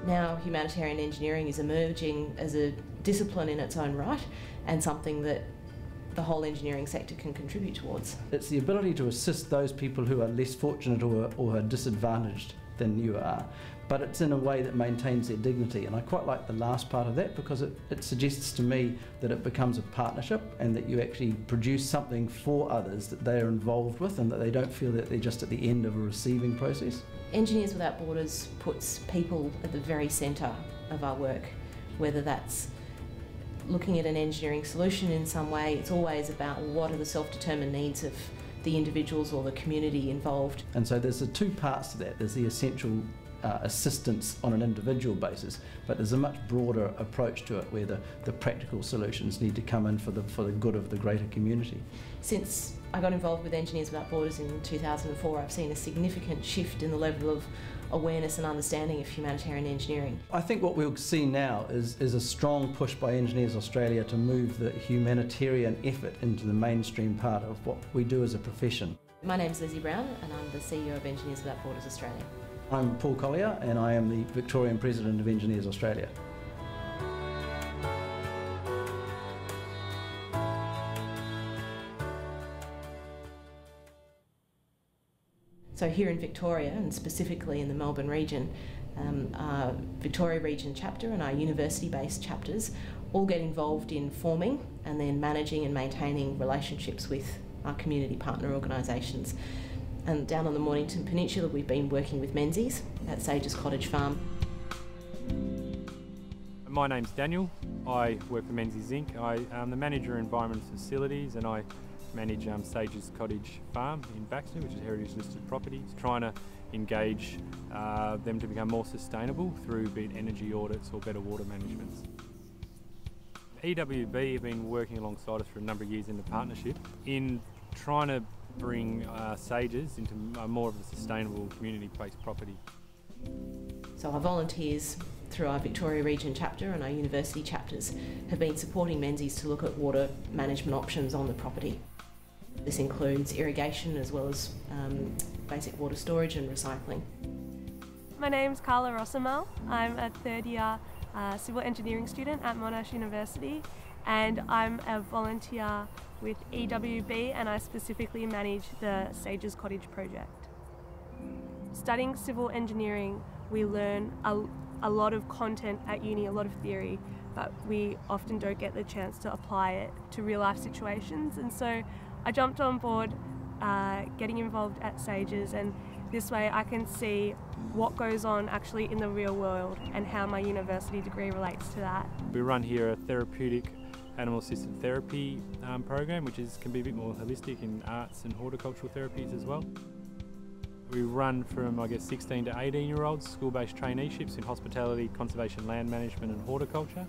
Now humanitarian engineering is emerging as a discipline in its own right and something that the whole engineering sector can contribute towards. It's the ability to assist those people who are less fortunate or are disadvantaged than you are, but it's in a way that maintains their dignity. And I quite like the last part of that because it suggests to me that it becomes a partnership and that you actually produce something for others that they are involved with and that they don't feel that they're just at the end of a receiving process. Engineers Without Borders puts people at the very centre of our work, whether that's looking at an engineering solution in some way. It's always about what are the self-determined needs of the individuals or the community involved. And so there's the two parts to that. There's the essential assistance on an individual basis, but there's a much broader approach to it where the practical solutions need to come in for the good of the greater community. Since I got involved with Engineers Without Borders in 2004, I've seen a significant shift in the level of awareness and understanding of humanitarian engineering. I think what we'll see now is a strong push by Engineers Australia to move the humanitarian effort into the mainstream part of what we do as a profession. My name's Lizzie Brown and I'm the CEO of Engineers Without Borders Australia. I'm Paul Collier and I am the Victorian President of Engineers Australia. So here in Victoria, and specifically in the Melbourne region, our Victoria region chapter and our university-based chapters all get involved in forming and then managing and maintaining relationships with our community partner organisations. And down on the Mornington Peninsula, we've been working with Menzies at Sages Cottage Farm. My name's Daniel. I work for Menzies Inc. I'm the Manager of Environment Facilities and I manage Sages Cottage Farm in Baxter, which is a heritage listed property, trying to engage them to become more sustainable through be it energy audits or better water management. EWB have been working alongside us for a number of years in the partnership in trying to bring Sages into more of a sustainable community-based property. So our volunteers through our Victoria region chapter and our university chapters have been supporting Menzies to look at water management options on the property. This includes irrigation as well as basic water storage and recycling. My name's Carla Rossimal. I'm a third year civil engineering student at Monash University and I'm a volunteer with EWB and I specifically manage the Sages Cottage project. Studying civil engineering, we learn a lot of content at uni, a lot of theory, but we often don't get the chance to apply it to real life situations, and so I jumped on board getting involved at Sages, and this way I can see what goes on actually in the real world and how my university degree relates to that. We run here a therapeutic animal assisted therapy program, which can be a bit more holistic in arts and horticultural therapies as well. We run from 16 to 18-year-olds school-based traineeships in hospitality, conservation, land management and horticulture.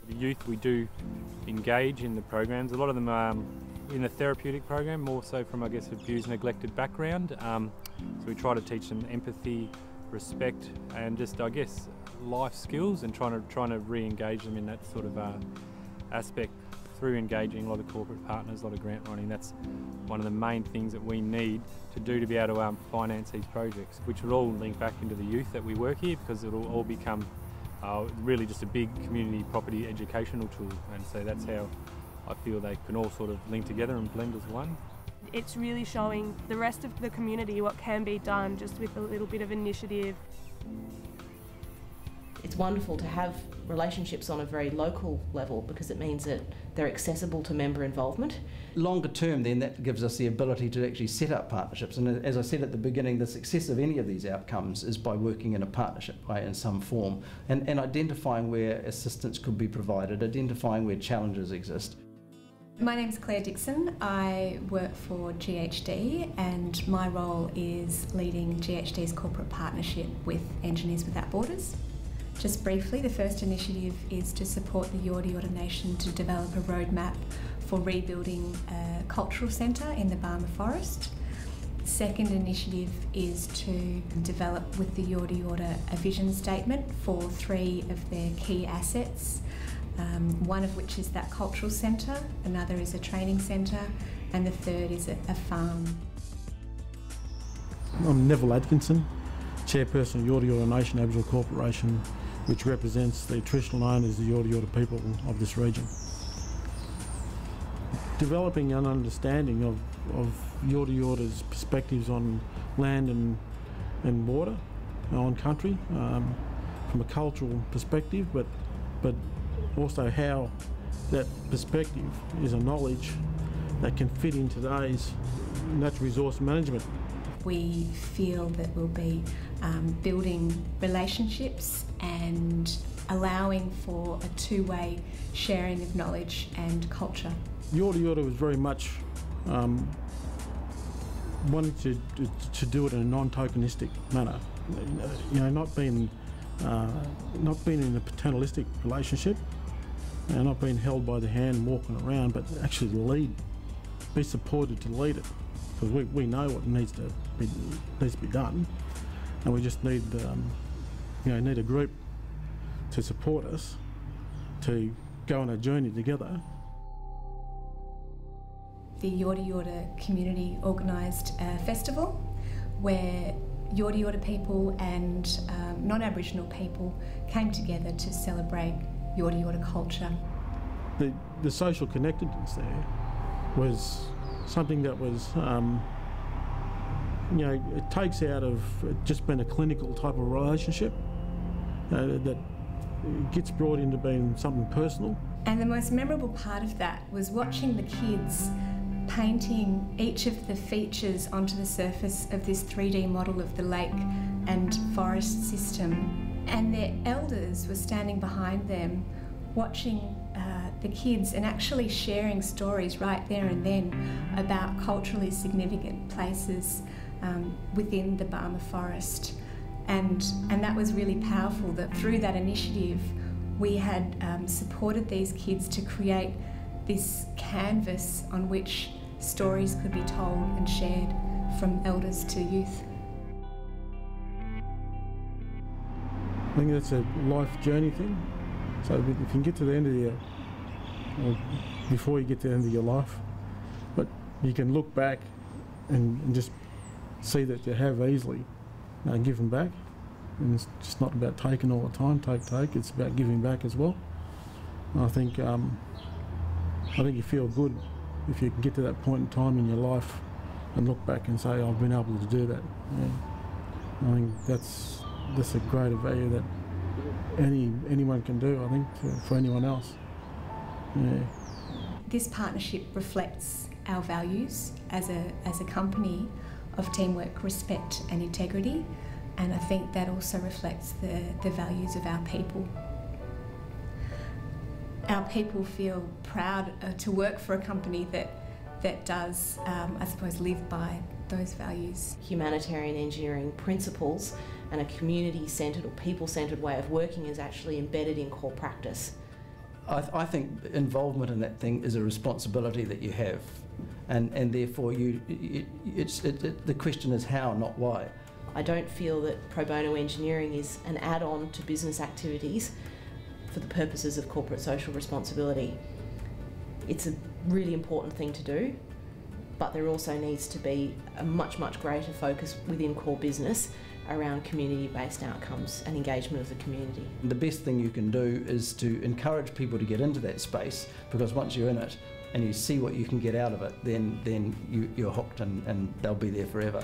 The youth, we do engage in the programs. A lot of them are in a therapeutic program, more so from abused, neglected background. So we try to teach them empathy, respect and just life skills and trying to re-engage them in that sort of aspect through engaging a lot of corporate partners, a lot of grant writing. That's one of the main things that we need to do to be able to finance these projects, which will all link back into the youth that we work here because it will all become really just a big community property educational tool, and so that's how I feel they can all sort of link together and blend as one. It's really showing the rest of the community what can be done just with a little bit of initiative. It's wonderful to have relationships on a very local level because it means that they're accessible to member involvement. Longer term then, that gives us the ability to actually set up partnerships, and as I said at the beginning, the success of any of these outcomes is by working in a partnership, right, in some form, and identifying where assistance could be provided, identifying where challenges exist. My name's Claire Dixon. I work for GHD and my role is leading GHD's corporate partnership with Engineers Without Borders. Just briefly, the first initiative is to support the Yorta Yorta Nation to develop a roadmap for rebuilding a cultural centre in the Barmah Forest. The second initiative is to develop with the Yorta Yorta a vision statement for 3 of their key assets, one of which is that cultural centre, another is a training centre, and the third is a farm. I'm Neville Atkinson, chairperson of Yorta Yorta Nation Aboriginal Corporation, which represents the traditional owners, the Yorta Yorta people of this region. Developing an understanding of Yorta Yorta's perspectives on land and water, on country, from a cultural perspective, but also how that perspective is a knowledge that can fit in today's natural resource management. We feel that we'll be building relationships and allowing for a two-way sharing of knowledge and culture. Yorta Yorta was very much wanting to do it in a non-tokenistic manner. You know, not being in a paternalistic relationship, not being held by the hand and walking around, but actually lead, be supported to lead it, because we know what needs to be done, and we just need need a group to support us to go on a journey together. The Yorta Yorta community organised a festival where Yorta Yorta people and non-Aboriginal people came together to celebrate Yorta Yorta culture. The social connectedness there was something that was, it takes out of just being a clinical type of relationship, that gets brought into being something personal. And the most memorable part of that was watching the kids painting each of the features onto the surface of this 3D model of the lake and forest system. And their elders were standing behind them watching the kids and actually sharing stories right there and then about culturally significant places within the Barmah forest. And that was really powerful, that through that initiative we had supported these kids to create this canvas on which stories could be told and shared from elders to youth. I think that's a life journey thing. So if you can get to the end of your, or before you get to the end of your life, but you can look back and just see that you have easily given back. And it's just not about taking all the time, take. It's about giving back as well. And I think you feel good if you can get to that point in time in your life and look back and say, I've been able to do that. Yeah. I think that's a greater value that anyone can do, I think, for anyone else. Yeah. This partnership reflects our values as a company of teamwork, respect and integrity, and I think that also reflects the values of our people. Our people feel proud to work for a company that does, I suppose, live by those values. Humanitarian engineering principles and a community-centred or people-centred way of working is actually embedded in core practice. I think involvement in that thing is a responsibility that you have, and therefore the question is how, not why. I don't feel that pro bono engineering is an add-on to business activities for the purposes of corporate social responsibility. It's a really important thing to do, but there also needs to be a much greater focus within core business around community-based outcomes and engagement of the community. The best thing you can do is to encourage people to get into that space, because once you're in it and you see what you can get out of it, then you're hooked and they'll be there forever.